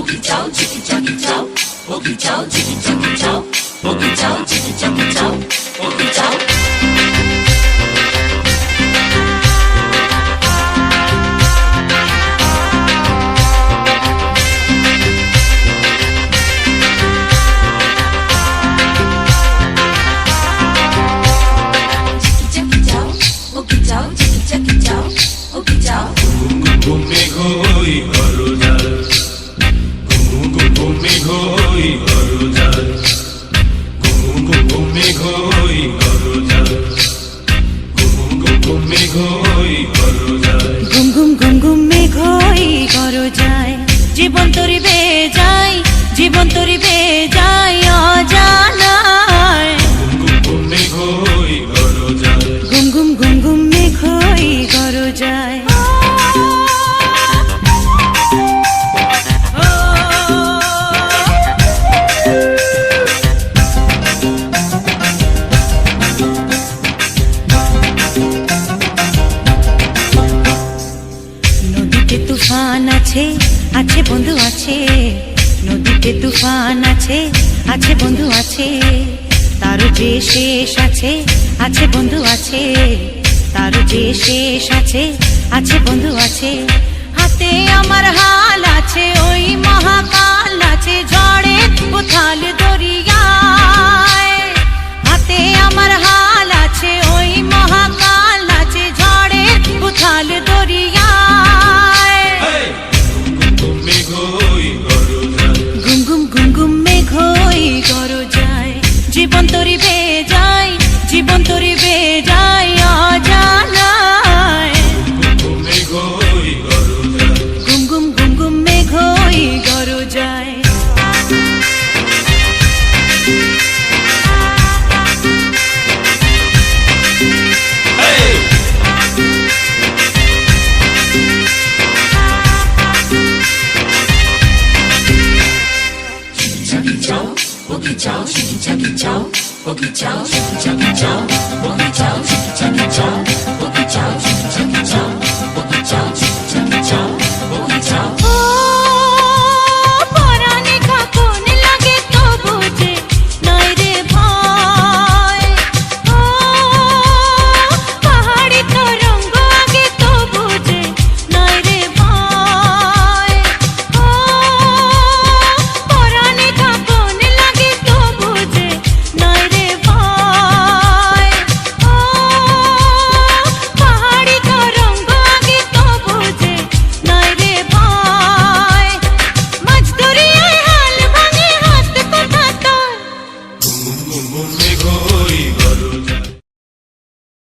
Boogie chow, chicky chucky chow. Boogie chow, chicky chucky chow. Boogie chow, chicky chucky chow. Boogie chow. ঘুম ঘুম ঘুম ঘুম মেঘই গরজায় জীবন তরি বেয়ে যায় জীবন তরি বেয়ে যায় অজানায় ঘুম ঘুম ঘুম ঘুম মেঘই গরজায় তুফান আছে আছে বন্ধু আছে নদীতে তুফান আছে আছে বন্ধু আছে তারও যে শেষ আছে আছে বন্ধু আছে তারও যে শেষ আছে আছে বন্ধু আছে হাতে আমার হাল আছে ওই মহাকাল আছে ঝড়ে উথাল দরিয়ায় হাতে আমার হাল আছে ওই মহাকাল আছে ঝড়ে উথাল দরিয়ায় ঘুম ঘুম ঘুম ঘুম মেঘই গরজায় জীবন তরি বেয়ে যায় জীবন তরি বেয়ে যায় অজানায় ঘুম ঘুম ঘুম ঘুম মেঘই গরজায় Boogie chow, chicky chucky chow. Boogie chow, chicky chucky chow. Boogie chow, chicky chucky chow.